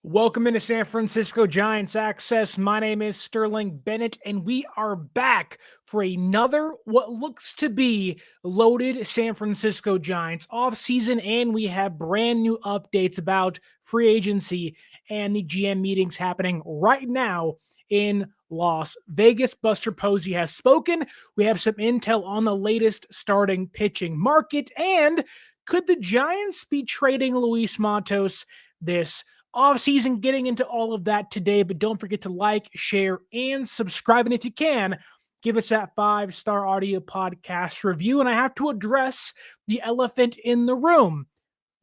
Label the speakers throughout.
Speaker 1: Welcome into San Francisco Giants Access. My name is Sterling Bennett, and we are back for another what looks to be loaded San Francisco Giants offseason, and we have brand new updates about free agency and the GM meetings happening right now in Las Vegas. Buster Posey has spoken. We have some intel on the latest starting pitching market, and could the Giants be trading Luis Matos this offseason? Getting into all of that today, but don't forget to like, share, and subscribe. And if you can, give us that 5-star audio podcast review. And I have to address the elephant in the room.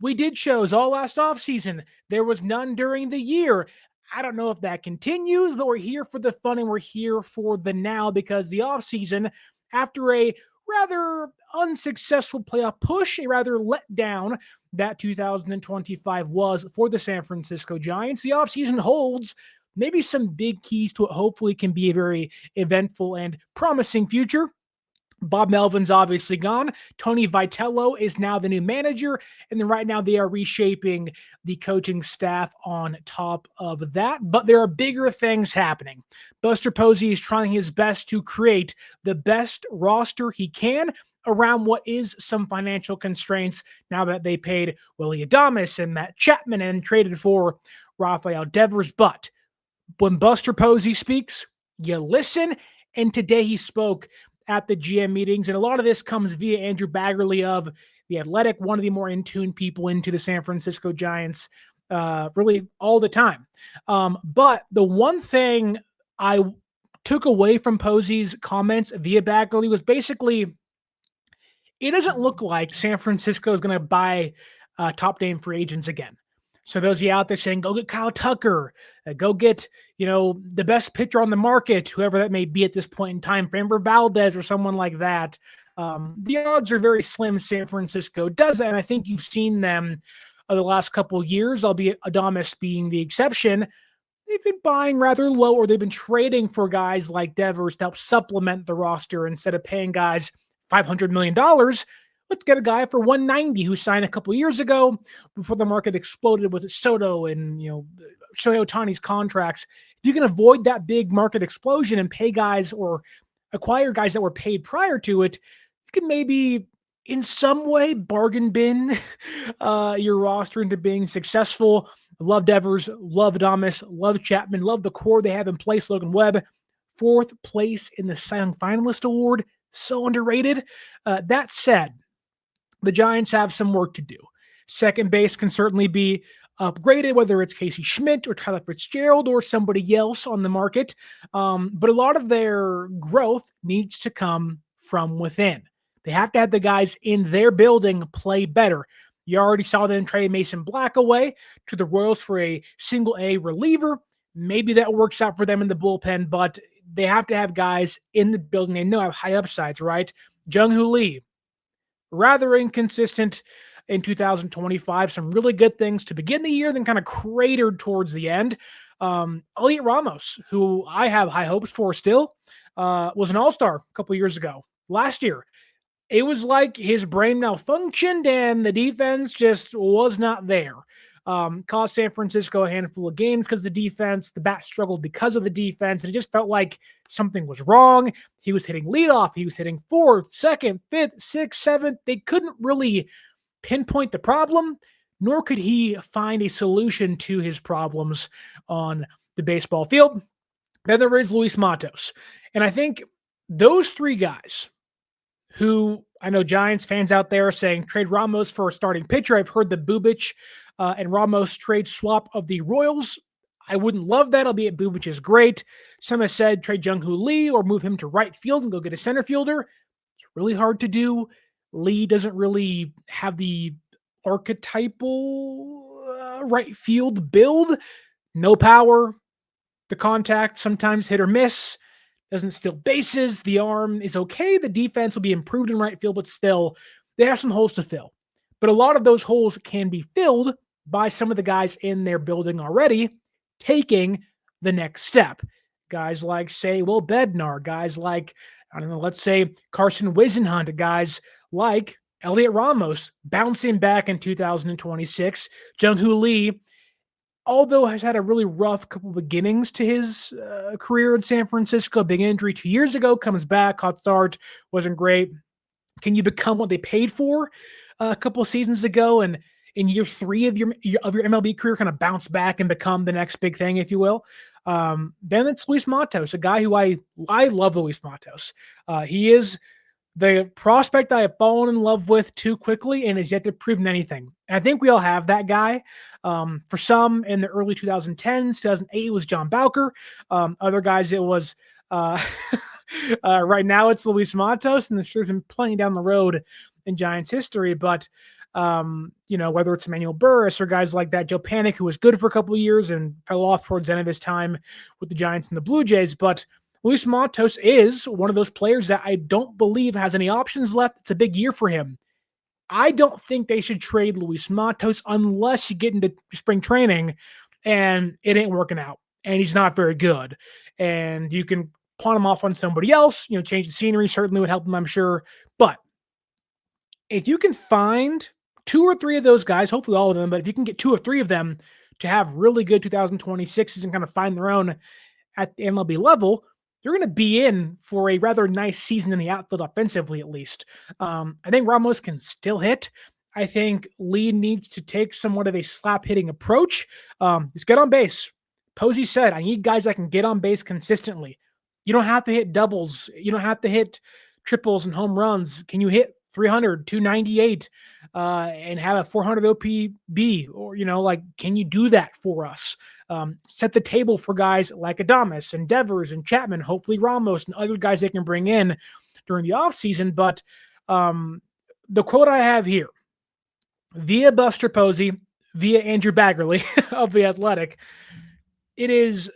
Speaker 1: We did shows all last offseason. There was none during the year. I don't know if that continues, but we're here for the fun and we're here for the now because the offseason, after a rather unsuccessful playoff push, a rather letdown that 2025 was for the San Francisco Giants, the offseason holds maybe some big keys to what hopefully can be a very eventful and promising future. Bob Melvin's obviously gone. Tony Vitello is now the new manager. And then right now they are reshaping the coaching staff on top of that. But there are bigger things happening. Buster Posey is trying his best to create the best roster he can around what is some financial constraints now that they paid Willie Adames and Matt Chapman and traded for Rafael Devers. But when Buster Posey speaks, you listen. And today he spoke at the GM meetings. And a lot of this comes via Andrew Baggerly of The Athletic, one of the more in-tune people into the San Francisco Giants really all the time. But the one thing I took away from Posey's comments via Baggerly was basically, it doesn't look like San Francisco is going to buy top name free agents again. So those of you out there saying, go get Kyle Tucker, go get, the best pitcher on the market, whoever that may be at this point in time, Framber Valdez or someone like that. The odds are very slim San Francisco does that. And I think you've seen them the last couple of years, albeit Adames being the exception. They've been buying rather low, or they've been trading for guys like Devers to help supplement the roster instead of paying guys $500 million. Let's get a guy for 190 who signed a couple years ago before the market exploded with Soto and, Shohei Ohtani's contracts. If you can avoid that big market explosion and pay guys or acquire guys that were paid prior to it, you can maybe in some way bargain bin your roster into being successful. Love Devers, love Adames, love Chapman, love the core they have in place. Logan Webb, 4th place in the Cy Young Finalist Award. So underrated. That said, the Giants have some work to do. Second base can certainly be upgraded, whether it's Casey Schmidt or Tyler Fitzgerald or somebody else on the market. But a lot of their growth needs to come from within. They have to have the guys in their building play better. You already saw them trade Mason Black away to the Royals for a single A reliever. Maybe that works out for them in the bullpen, but they have to have guys in the building they know have high upsides, right? Jung Lee, rather inconsistent in 2025. Some really good things to begin the year, then kind of cratered towards the end. Heliot Ramos, who I have high hopes for still, was an all-star a couple years ago. Last year, it was like his brain malfunctioned and the defense just was not there. Cost San Francisco a handful of games because the defense, the bat struggled because of the defense, and it just felt like something was wrong. He was hitting leadoff, he was hitting 4th, 2nd, 5th, 6th, 7th. They couldn't really pinpoint the problem, nor could he find a solution to his problems on the baseball field. Then there is Luis Matos. And I think those 3 guys, who I know Giants fans out there are saying trade Ramos for a starting pitcher. I've heard the Bubic and Ramos trade swap of the Royals. I wouldn't love that, albeit Bubic is great. Some have said trade Jung Lee or move him to right field and go get a center fielder. It's really hard to do. Lee doesn't really have the archetypal right field build. No power. The contact, sometimes hit or miss. Doesn't steal bases. The arm is okay. The defense will be improved in right field, but still, they have some holes to fill. But a lot of those holes can be filled by some of the guys in their building already taking the next step. Guys like, say, Will Bednar. Guys like, let's say Carson Wisenhunt. Guys like Heliot Ramos bouncing back in 2026. Jung Lee although has had a really rough couple beginnings to his career in San Francisco, big injury 2 years ago, comes back, hot start, wasn't great. Can you become what they paid for a couple of seasons ago, and in year three of your MLB career, kind of bounce back and become the next big thing, if you will? Then it's Luis Matos, a guy who I love. Luis Matos. He is the prospect I have fallen in love with too quickly and is yet to prove anything. And I think we all have that guy. For some in the early 2010s, 2008 was John Bowker. Other guys, it was right now it's Luis Matos, and there's been plenty down the road in Giants history. But whether it's Emmanuel Burris or guys like that, Joe Panic, who was good for a couple of years and fell off towards the end of his time with the Giants and the Blue Jays, but Luis Matos is one of those players that I don't believe has any options left. It's a big year for him. I don't think they should trade Luis Matos unless you get into spring training and it ain't working out and he's not very good. And you can pawn him off on somebody else, change the scenery certainly would help him, I'm sure. But if you can find two or three of those guys, hopefully all of them, but if you can get two or three of them to have really good 2026s and kind of find their own at the MLB level, you're going to be in for a rather nice season in the outfield offensively, at least. I think Ramos can still hit. I think Lee needs to take somewhat of a slap hitting approach. Just get on base. Posey said, I need guys that can get on base consistently. You don't have to hit doubles. You don't have to hit triples and home runs. Can you hit 300, 298, and have a 400 OPB? Or, can you do that for us? Set the table for guys like Adames and Devers and Chapman, hopefully Ramos and other guys they can bring in during the offseason. But the quote I have here, via Buster Posey, via Andrew Baggerly of The Athletic, it is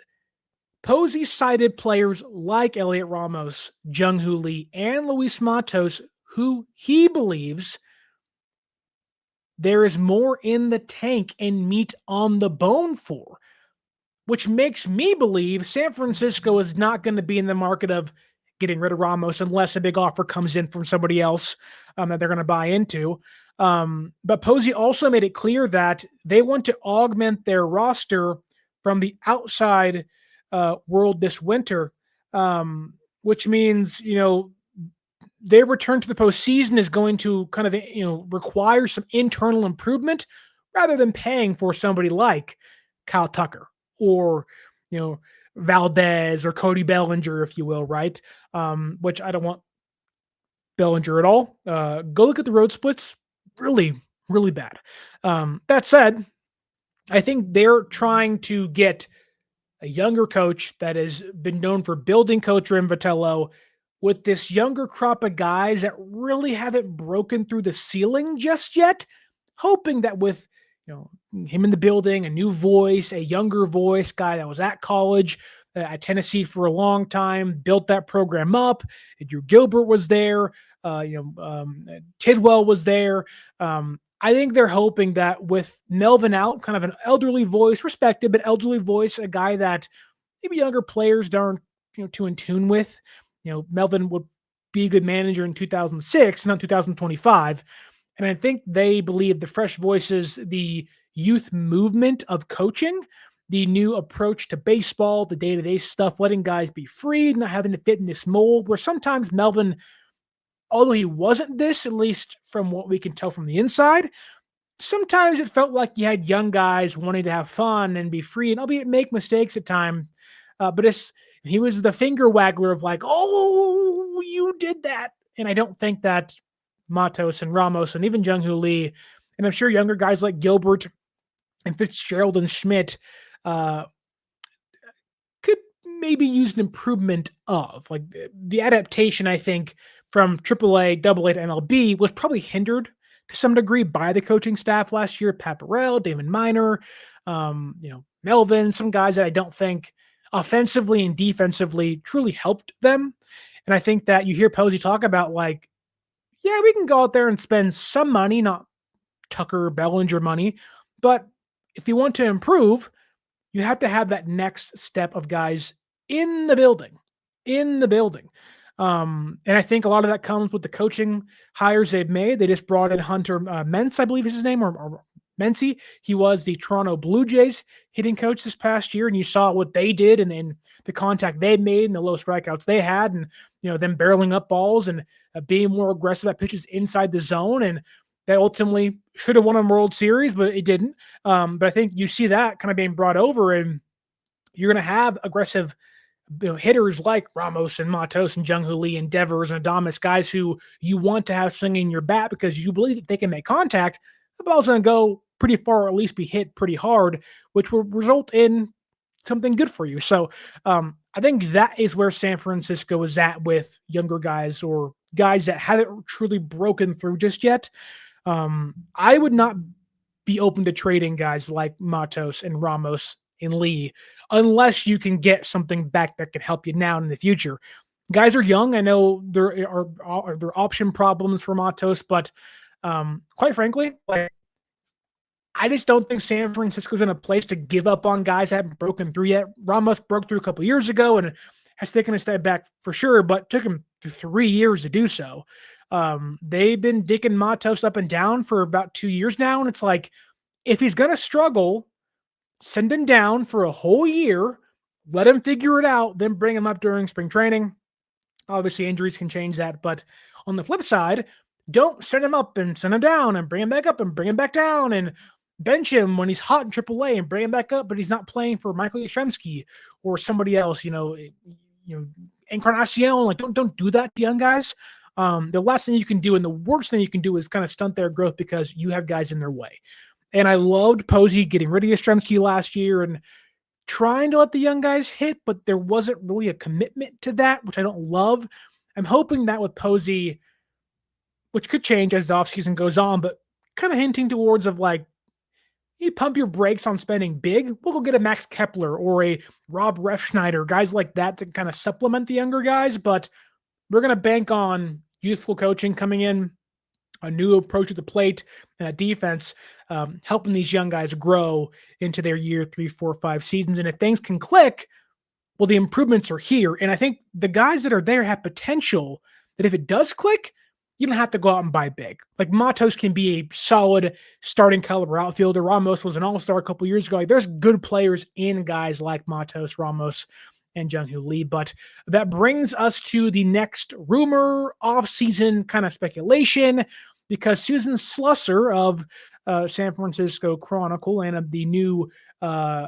Speaker 1: Posey cited players like Heliot Ramos, Jung Lee, and Luis Matos, who he believes there is more in the tank and meat on the bone for, which makes me believe San Francisco is not going to be in the market of getting rid of Ramos unless a big offer comes in from somebody else that they're going to buy into. But Posey also made it clear that they want to augment their roster from the outside world this winter, which means, their return to the postseason is going to kind of, require some internal improvement rather than paying for somebody like Kyle Tucker or, Valdez or Cody Bellinger, if you will, right? Which I don't want Bellinger at all. Go look at the road splits. Really, really bad. That said, I think they're trying to get a younger coach that has been known for building coach Rim Vitello with this younger crop of guys that really haven't broken through the ceiling just yet, hoping that with him in the building, a new voice, a younger voice, guy that was at college, at Tennessee for a long time, built that program up. Drew Gilbert was there. Tidwell was there. I think they're hoping that with Melvin out, kind of an elderly voice, respected, but elderly voice, a guy that maybe younger players aren't too in tune with. Melvin would be a good manager in 2006, not 2025. And I think they believe the fresh voices, the youth movement of coaching, the new approach to baseball, the day-to-day stuff, letting guys be free, not having to fit in this mold, where sometimes Melvin, although he wasn't this, at least from what we can tell from the inside, sometimes it felt like you had young guys wanting to have fun and be free, and albeit make mistakes at times. But he was the finger waggler of like, oh, you did that. And I don't think that Matos and Ramos and even Jung Lee, and I'm sure younger guys like Gilbert and Fitzgerald and Schmidt could maybe use an improvement of. Like the adaptation, I think, from AAA, AA to MLB was probably hindered to some degree by the coaching staff last year. Pat Burrell, Damon Minor, Melvin, some guys that I don't think offensively and defensively truly helped them. And I think that you hear Posey talk about like, yeah, we can go out there and spend some money, not Tucker Bellinger money, but if you want to improve, you have to have that next step of guys in the building. And I think a lot of that comes with the coaching hires they've made. They just brought in Hunter Mentz, I believe is his name, or Mency. He was the Toronto Blue Jays hitting coach this past year, and you saw what they did and the contact they made and the low strikeouts they had, and them barreling up balls and being more aggressive at pitches inside the zone, and that ultimately should have won a World Series, but it didn't. But I think you see that kind of being brought over, and you're going to have aggressive hitters like Ramos and Matos and Jung Lee and Devers and Adames, guys who you want to have swinging your bat because you believe if they can make contact, the ball's going to go pretty far or at least be hit pretty hard, which will result in something good for you. So I think that is where San Francisco is at with younger guys or guys that haven't truly broken through just yet. I would not be open to trading guys like Matos and Ramos and Lee unless you can get something back that can help you now and in the future. Guys are young. I know there are option problems for Matos, but quite frankly, I just don't think San Francisco's in a place to give up on guys that haven't broken through yet. Ramos broke through a couple years ago and has taken a step back for sure, but took him 3 years to do so. They've been dicking Matos up and down for about 2 years now, and it's like, if he's going to struggle, send him down for a whole year, let him figure it out, then bring him up during spring training. Obviously, injuries can change that, but on the flip side, don't send him up and send him down and bring him back up and bring him back down and bench him when he's hot in AAA and bring him back up, but he's not playing for Michael Yastrzemski or somebody else, Encarnacion. Like, don't do that to young guys. The last thing you can do and the worst thing you can do is kind of stunt their growth because you have guys in their way. And I loved Posey getting rid of Yastrzemski last year and trying to let the young guys hit, but there wasn't really a commitment to that, which I don't love. I'm hoping that with Posey, which could change as the offseason goes on, but kind of hinting towards of like, you pump your brakes on spending big, we'll go get a Max Kepler or a Rob Refschneider, guys like that to kind of supplement the younger guys, but we're going to bank on youthful coaching coming in, a new approach at the plate, and a defense helping these young guys grow into their year 3, 4, 5 seasons. And if things can click, well, the improvements are here. And I think the guys that are there have potential that if it does click, you don't have to go out and buy big. Like Matos can be a solid starting caliber outfielder. Ramos was an all-star a couple years ago. Like, there's good players in guys like Matos, Ramos, and Jung Lee. But that brings us to the next rumor, off-season kind of speculation, because Susan Slusser of San Francisco Chronicle and of the new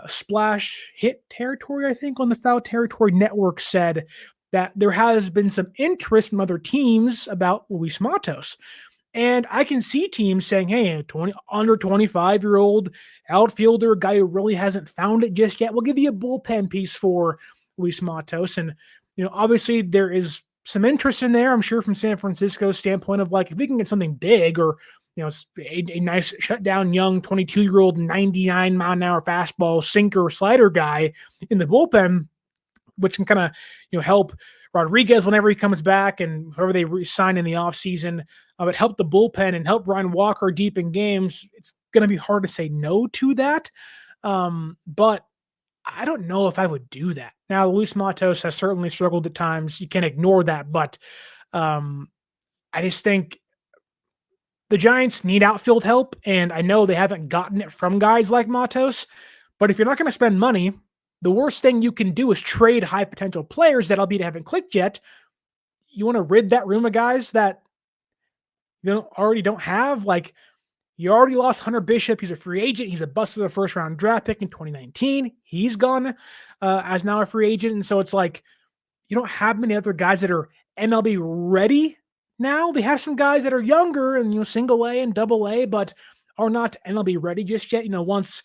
Speaker 1: Splash Hit Territory, I think, on the Foul Territory Network said that there has been some interest from other teams about Luis Matos. And I can see teams saying, hey, under 25-year-old outfielder, guy who really hasn't found it just yet, we'll give you a bullpen piece for Luis Matos. And, obviously there is some interest in there, I'm sure, from San Francisco's standpoint of like, if we can get something big or, a nice shutdown young 22-year-old 99-mile-an-hour fastball sinker slider guy in the bullpen, which can kind of, help Rodriguez whenever he comes back and whoever they re-sign in the offseason. It helped the bullpen and help Ryan Walker deep in games. It's going to be hard to say no to that. But I don't know if I would do that. Now, Luis Matos has certainly struggled at times. You can't ignore that. But I just think the Giants need outfield help. And I know they haven't gotten it from guys like Matos. But if you're not going to spend money, the worst thing you can do is trade high potential players that albeit haven't clicked yet. You want to rid that room of guys that you already don't have. Like, you already lost Hunter Bishop. He's a free agent. He's a bust of the first round draft pick in 2019. He's gone as now a free agent. And so it's like, you don't have many other guys that are MLB ready now. They have some guys that are younger and, single A and double A, but are not MLB ready just yet. Once,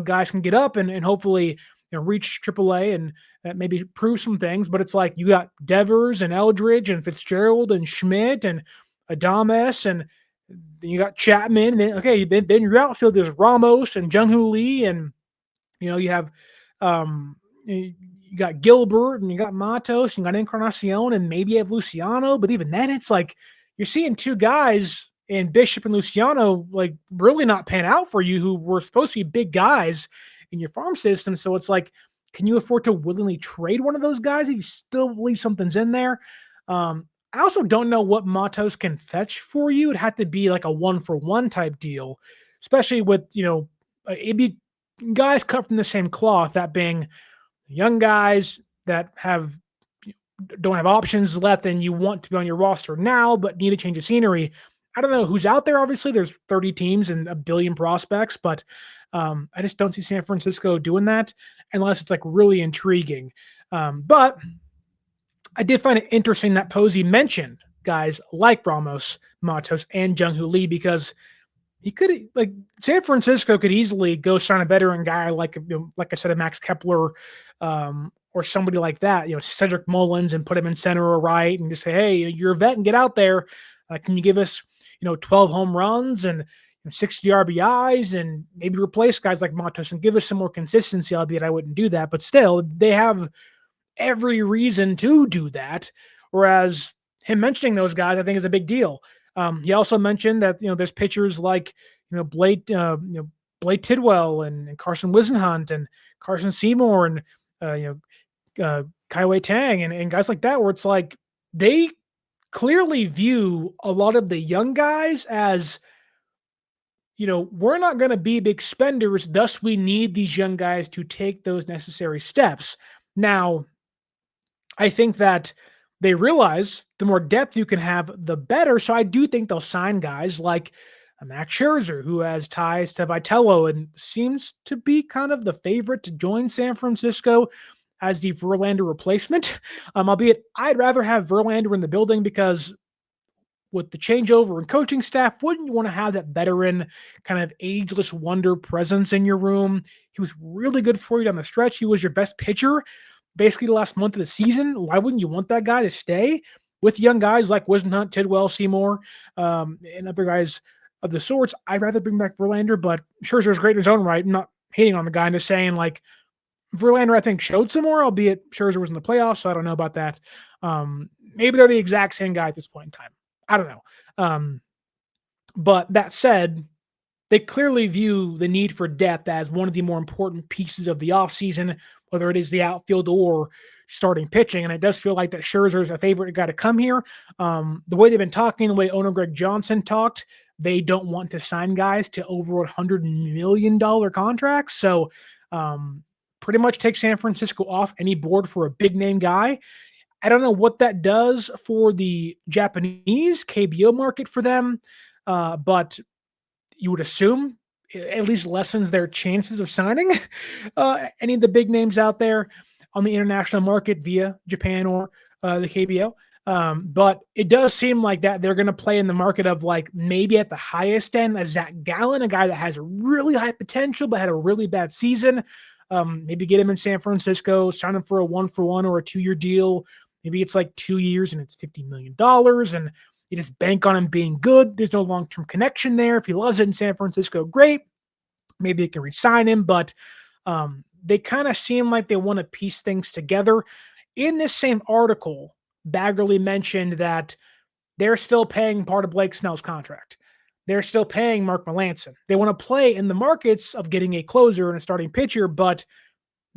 Speaker 1: guys can get up and hopefully, reach AAA and maybe prove some things. But it's like, you got Devers and Eldridge and Fitzgerald and Schmidt and Adames, and then you got Chapman. And then your outfield, there's Ramos and Jung Lee, and you have you got Gilbert and you got Matos and you got Encarnacion and maybe you have Luciano. But even then, it's like you're seeing two guys in Bishop and Luciano like really not pan out for you, who were supposed to be big guys in your farm system. So it's like, can you afford to willingly trade one of those guys if you still believe something's in there? I also don't know what Matos can fetch for you. It'd have to be like a 1-for-1 type deal. especially with, it'd be guys cut from the same cloth, that being young guys that don't have options left and you want to be on your roster now, but need a change of scenery. I don't know who's out there. Obviously, there's 30 teams and a billion prospects, but I just don't see San Francisco doing that unless it's like really intriguing. But I did find it interesting that Posey mentioned guys like Ramos, Matos, and Jung Lee because he could like San Francisco could easily go sign a veteran guy like I said, a Max Kepler, or somebody like that, Cedric Mullins, and put him in center or right, and just say, hey, you're a vet and get out there. Can you give us 12 home runs and 60 RBIs and maybe replace guys like Matos and give us some more consistency? Albeit I wouldn't do that, but still they have every reason to do that. Whereas him mentioning those guys, I think, is a big deal. He also mentioned that there's pitchers like Blake Tidwell and Carson Wisenhunt and Carson Seymour and Kaiwei Tang and guys like that, where it's like they clearly view a lot of the young guys as, we're not going to be big spenders, thus we need these young guys to take those necessary steps. Now, I think that they realize the more depth you can have, the better. So I do think they'll sign guys like Max Scherzer, who has ties to Vitello and seems to be kind of the favorite to join San Francisco as the Verlander replacement. Albeit I'd rather have Verlander in the building because with the changeover in coaching staff, wouldn't you want to have that veteran kind of ageless wonder presence in your room? He was really good for you down the stretch. He was your best pitcher basically the last month of the season. Why wouldn't you want that guy to stay with young guys like Wisenhunt, Tidwell, Seymour, and other guys of the sorts? I'd rather bring back Verlander, but Scherzer's great in his own right. I'm not hating on the guy. I'm just saying, like, Verlander, I think, showed some more, albeit Scherzer was in the playoffs, so I don't know about that. Maybe they're the exact same guy at this point in time. I don't know. But that said, they clearly view the need for depth as one of the more important pieces of the offseason, whether it is the outfield or starting pitching. And it does feel like that Scherzer is a favorite guy to come here. The way they've been talking, the way owner Greg Johnson talked, they don't want to sign guys to over $100 million contracts. So pretty much take San Francisco off any board for a big name guy. I don't know what that does for the Japanese KBO market for them, but you would assume at least lessens their chances of signing any of the big names out there on the international market via Japan or the KBO. But it does seem like that they're going to play in the market of, like, maybe at the highest end, a Zach Gallen, a guy that has a really high potential but had a really bad season. Maybe get him in San Francisco, sign him for a 1-for-1 or a 2-year deal. Maybe it's like 2 years and it's $50 million, and you just bank on him being good. There's no long-term connection there. If he loves it in San Francisco, great. Maybe they can re-sign him, but they kind of seem like they want to piece things together. In this same article, Baggerly mentioned that they're still paying part of Blake Snell's contract. They're still paying Mark Melancon. They want to play in the markets of getting a closer and a starting pitcher, but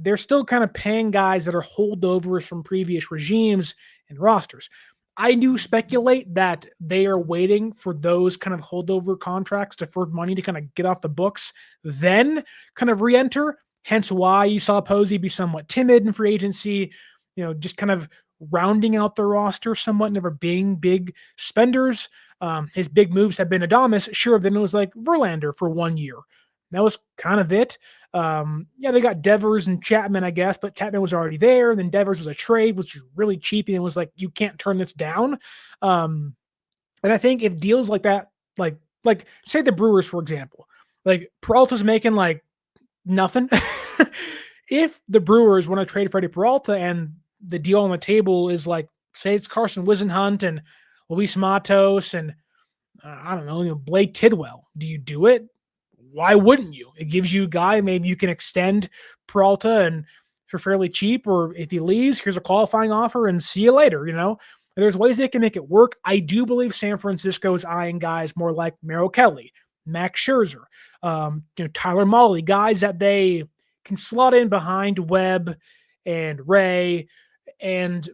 Speaker 1: they're still kind of paying guys that are holdovers from previous regimes and rosters. I do speculate that they are waiting for those kind of holdover contracts, deferred money, to kind of get off the books, then kind of re-enter. Hence why you saw Posey be somewhat timid in free agency, just kind of rounding out the roster somewhat, never being big spenders. His big moves have been Adames. Sure, then it was like Verlander for 1 year. That was kind of it. They got Devers and Chapman, I guess, but Chapman was already there. Then Devers was a trade, which was really cheap, and it was like, you can't turn this down. And I think if deals like that, like say the Brewers, for example, like Peralta's making like nothing. If the Brewers want to trade Freddie Peralta and the deal on the table is like, say it's Carson Wisenhunt and Luis Matos and I don't know, Blake Tidwell, do you do it? Why wouldn't you? It gives you a guy, maybe you can extend Peralta and for fairly cheap, or if he leaves, here's a qualifying offer and see you later. There's ways they can make it work. I do believe San Francisco is eyeing guys more like Merrill Kelly, Max Scherzer, Tyler Mahle, guys that they can slot in behind Webb and Ray and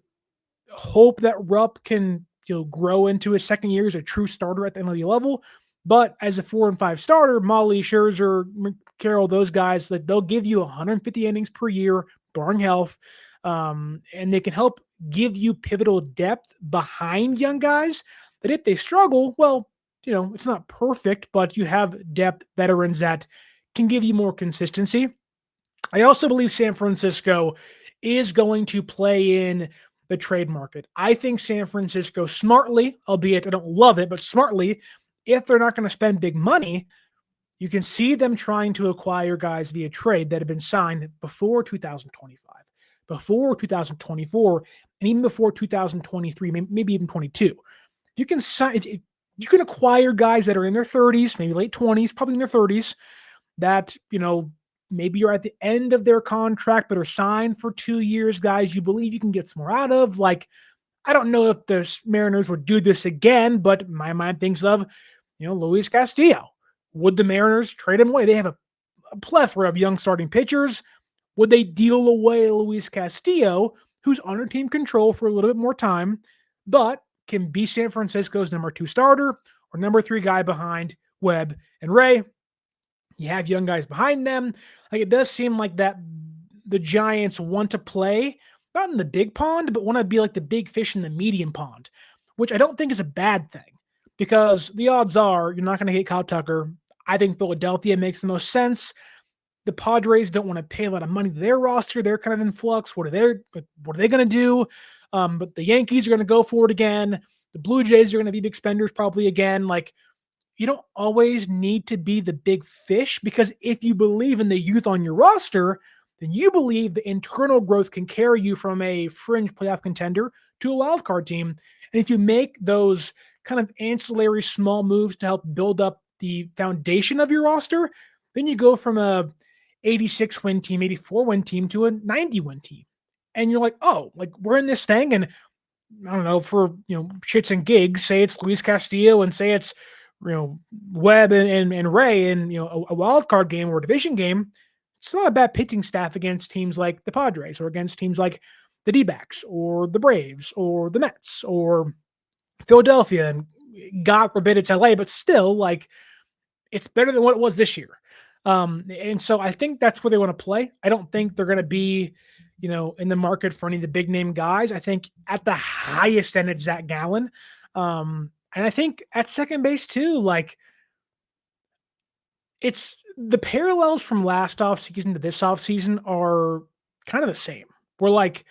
Speaker 1: hope that Rupp can grow into his second year as a true starter at the MLB level. But as a 4 and 5 starter, Molly, Scherzer, Carroll, those guys, like they'll give you 150 innings per year, barring health, and they can help give you pivotal depth behind young guys. That if they struggle, well, it's not perfect, but you have depth veterans that can give you more consistency. I also believe San Francisco is going to play in the trade market. I think San Francisco smartly, albeit I don't love it, but smartly, if they're not going to spend big money, you can see them trying to acquire guys via trade that have been signed before 2025, before 2024, and even before 2023, maybe even 22. You can sign, you can acquire guys that are in their 30s, maybe late 20s, probably in their 30s, that, maybe you're at the end of their contract, but are signed for 2 years, guys you believe you can get some more out of. Like, I don't know if the Mariners would do this again, but my mind thinks of, Luis Castillo. Would the Mariners trade him away? They have a plethora of young starting pitchers. Would they deal away Luis Castillo, who's under team control for a little bit more time, but can be San Francisco's number 2 starter or number 3 guy behind Webb and Ray? You have young guys behind them. Like, it does seem like that the Giants want to play, not in the big pond, but want to be like the big fish in the medium pond, which I don't think is a bad thing, because the odds are you're not going to get Kyle Tucker. I think Philadelphia makes the most sense. The Padres don't want to pay a lot of money to their roster. They're kind of in flux. What are they going to do? But the Yankees are going to go for it again. The Blue Jays are going to be big spenders probably again. Like, you don't always need to be the big fish, because if you believe in the youth on your roster, then you believe the internal growth can carry you from a fringe playoff contender to a wild card team. And if you make those kind of ancillary small moves to help build up the foundation of your roster, then you go from a 86 win team, 84 win team to a 90 win team. And you're like, oh, like we're in this thing. And I don't know, for, shits and gigs, say it's Luis Castillo and say it's, Webb and Ray in, a wild card game or a division game. It's not a bad pitching staff against teams like the Padres or against teams like the D-backs or the Braves or the Mets or Philadelphia. And God forbid it's LA, but still, like, it's better than what it was this year. And so I think that's where they want to play. I don't think they're going to be, in the market for any of the big name guys. I think at the highest end, it's Zach Gallen. And I think at second base too, like, it's the parallels from last offseason to this offseason are kind of the same. We're like,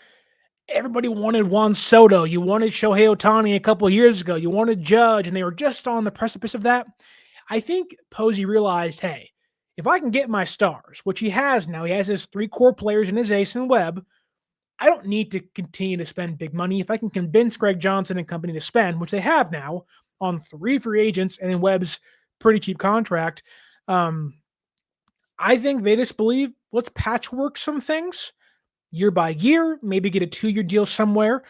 Speaker 1: everybody wanted Juan Soto. You wanted Shohei Ohtani a couple of years ago. You wanted Judge, and they were just on the precipice of that. I think Posey realized, hey, if I can get my stars, which he has now, he has his 3 core players in his ace and Webb, I don't need to continue to spend big money. If I can convince Greg Johnson and company to spend, which they have now, on 3 free agents and then Webb's pretty cheap contract, I think they just believe, let's patchwork some things year by year, maybe get a 2-year deal somewhere.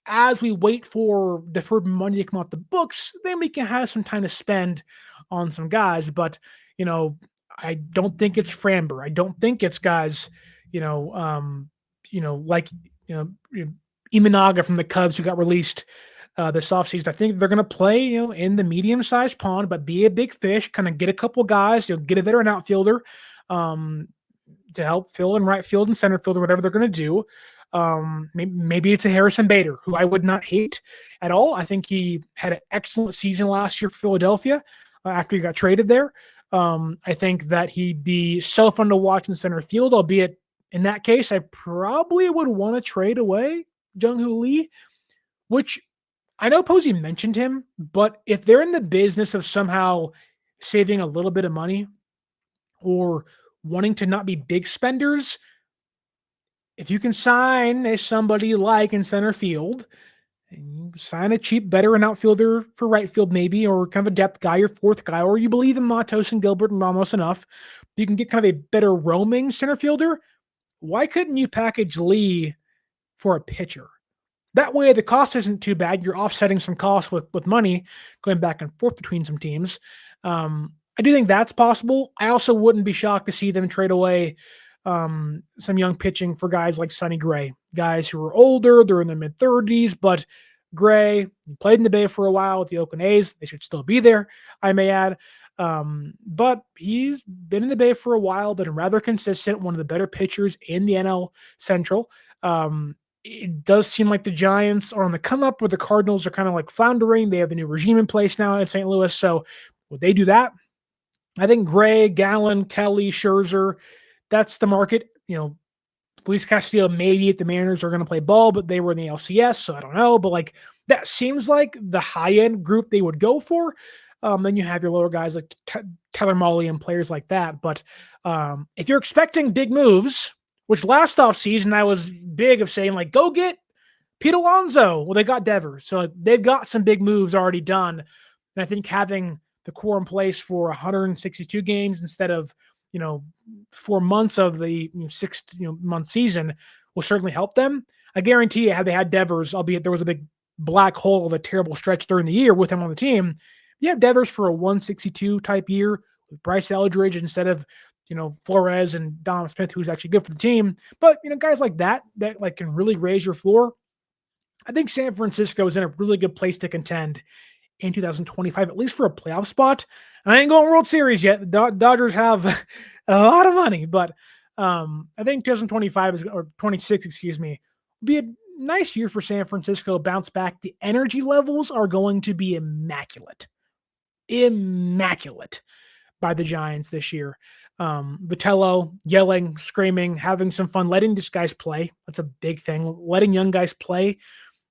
Speaker 1: As we wait for deferred money to come off the books, then we can have some time to spend on some guys. But, I don't think it's Framber. I don't think it's guys, like, Imanaga from the Cubs who got released this offseason. I think they're going to play, in the medium-sized pond, but be a big fish, kind of get a couple guys, get a veteran outfielder to help fill in right field and center field or whatever they're going to do. Maybe it's a Harrison Bader, who I would not hate at all. I think he had an excellent season last year for Philadelphia after he got traded there. I think that he'd be so fun to watch in center field, albeit in that case, I probably would want to trade away Jung Lee, which I know Posey mentioned him, but if they're in the business of somehow saving a little bit of money or wanting to not be big spenders, if you can sign somebody like in center field, and you sign a cheap veteran outfielder for right field maybe, or kind of a depth guy or 4th guy, or you believe in Matos and Gilbert and Ramos enough, you can get kind of a better roaming center fielder. Why couldn't you package Lee for a pitcher? That way, the cost isn't too bad. You're offsetting some costs with money going back and forth between some teams. I do think that's possible. I also wouldn't be shocked to see them trade away some young pitching for guys like Sonny Gray, guys who are older, they're in their mid-30s, but Gray, he played in the Bay for a while with the Oakland A's. They should still be there, I may add. But he's been in the Bay for a while, been rather consistent, one of the better pitchers in the NL Central. It does seem like the Giants are on the come up, where the Cardinals are kind of like floundering. They have the new regime in place now in St. Louis. So would they do that? I think Gray, Gallen, Kelly, Scherzer, that's the market. Luis Castillo, maybe if the Mariners are going to play ball, but they were in the LCS, so I don't know. But like that seems like the high end group they would go for. Then you have your lower guys like Tyler Mahle and players like that. But if you're expecting big moves, which last offseason I was big of saying like go get Pete Alonso. Well, they got Devers, so they've got some big moves already done. And I think having the core in place for 162 games instead of 4 months of the 6 month season will certainly help them. I guarantee you, had they had Devers, albeit there was a big black hole of a terrible stretch during the year with him on the team, you have Devers for a 162 type year with Bryce Eldridge instead of Flores and Dom Smith, who's actually good for the team. But guys like that like can really raise your floor. I think San Francisco is in a really good place to contend in 2025, at least for a playoff spot. I ain't going World Series yet. The Dodgers have a lot of money, but I think 2025 or 26, excuse me, will be a nice year for San Francisco. Bounce back. The energy levels are going to be immaculate by the Giants this year. Vitello yelling, screaming, having some fun, letting these guys play. That's a big thing. Letting young guys play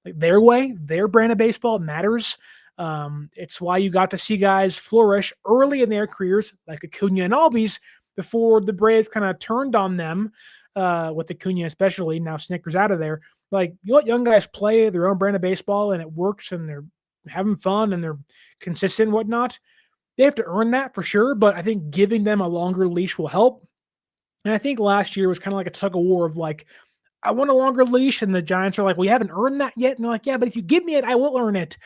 Speaker 1: like their way, their brand of baseball matters. It's why you got to see guys flourish early in their careers, like Acuna and Albies, before the Braves kind of turned on them, with Acuna especially. Now Snicker's out of there. Like, you let young guys play their own brand of baseball, and it works, and they're having fun, and they're consistent and whatnot. They have to earn that for sure, but I think giving them a longer leash will help. And I think last year was kind of like a tug of war of like, I want a longer leash, and the Giants are like, we haven't earned that yet. And they're like, yeah, but if you give me it, I will earn it.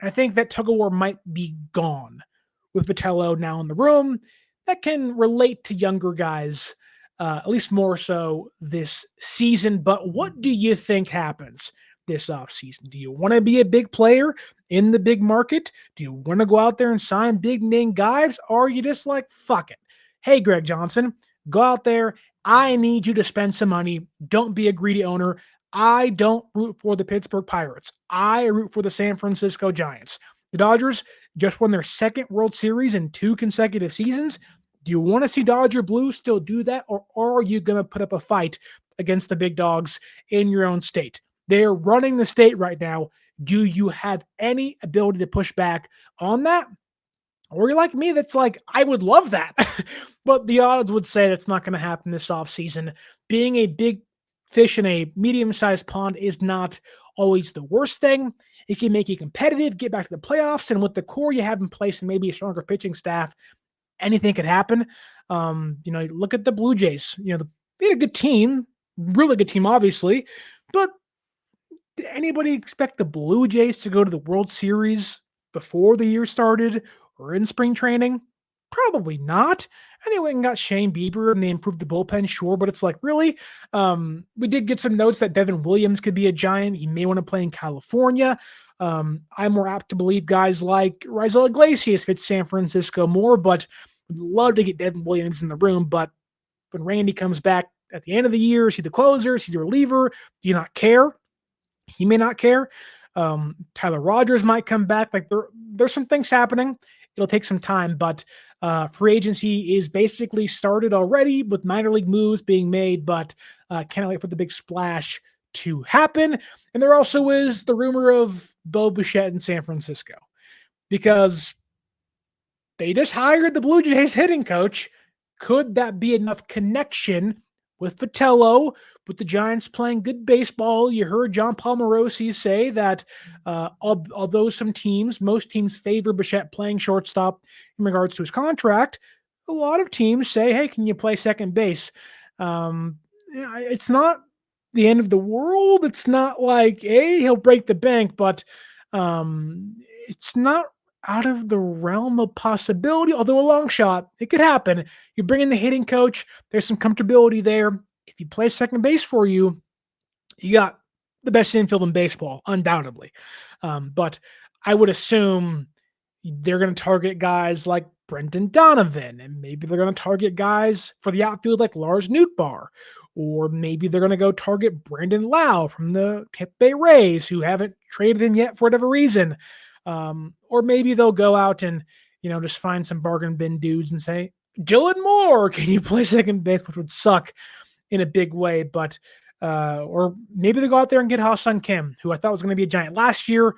Speaker 1: I think that tug of war might be gone with Vitello now in the room. That can relate to younger guys, at least more so this season. But what do you think happens this offseason? Do you want to be a big player in the big market? Do you want to go out there and sign big name guys? Or are you just like, fuck it? Hey, Greg Johnson, go out there. I need you to spend some money. Don't be a greedy owner. I don't root for the Pittsburgh Pirates. I root for the San Francisco Giants. The Dodgers just won their second World Series in 2 consecutive seasons. Do you want to see Dodger Blue still do that, or are you going to put up a fight against the big dogs in your own state? They're running the state right now. Do you have any ability to push back on that? Or you're like me, that's like, I would love that. But the odds would say that's not going to happen this offseason. Being a big fish in a medium-sized pond is not always the worst thing. It can make you competitive, get back to the playoffs, and with the core you have in place and maybe a stronger pitching staff, anything could happen. Look at the Blue Jays. They had a good team, really good team, obviously. But did anybody expect the Blue Jays to go to the World Series before the year started or in spring training? Probably not. Anyway, and got Shane Bieber and they improved the bullpen, sure, but it's like, really? We did get some notes that Devin Williams could be a Giant. He may want to play in California. I'm more apt to believe guys like Raisel Iglesias fit San Francisco more, but would love to get Devin Williams in the room. But when Randy comes back at the end of the year, is he the closer? Is he the reliever? Do you not care? He may not care. Tyler Rogers might come back. Like there's some things happening. It'll take some time, but free agency is basically started already with minor league moves being made, but can't wait for the big splash to happen. And there also is the rumor of Bo Bichette in San Francisco because they just hired the Blue Jays hitting coach. Could that be enough connection with Vitello, with the Giants playing good baseball? You heard John Palmarosi say that although most teams favor Bichette playing shortstop in regards to his contract, a lot of teams say, hey, can you play second base? It's not the end of the world. It's not like, hey, he'll break the bank, but it's not out of the realm of possibility, although a long shot, it could happen. You bring in the hitting coach, there's some comfortability there. If he plays second base for you, you got the best infield in baseball, undoubtedly. But I would assume they're going to target guys like Brendan Donovan, and maybe they're going to target guys for the outfield like Lars Nootbaar, or maybe they're going to go target Brandon Lau from the Tampa Bay Rays, who haven't traded him yet for whatever reason. Or maybe they'll go out and just find some bargain bin dudes and say, Dylan Moore, can you play second base, which would suck in a big way. But or maybe they go out there and get Ha-Seong Kim, who I thought was going to be a Giant last year.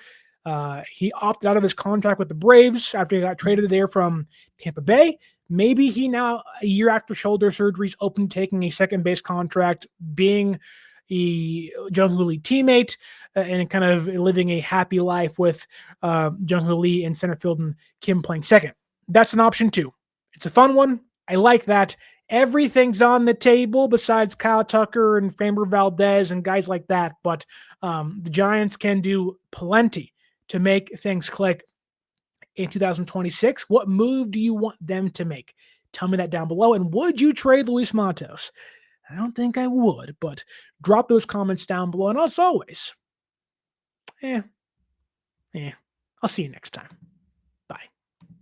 Speaker 1: He opted out of his contract with the Braves after he got traded there from Tampa Bay. Maybe he now, a year after shoulder surgery, is open to taking a second base contract, being a Jung Lee teammate, and kind of living a happy life with Jung Lee in center field and Kim playing second. That's an option too. It's a fun one. I like that. Everything's on the table besides Kyle Tucker and Framber Valdez and guys like that. But the Giants can do plenty to make things click in 2026. What move do you want them to make? Tell me that down below. And would you trade Luis Matos? I don't think I would, but drop those comments down below. And as always, I'll see you next time.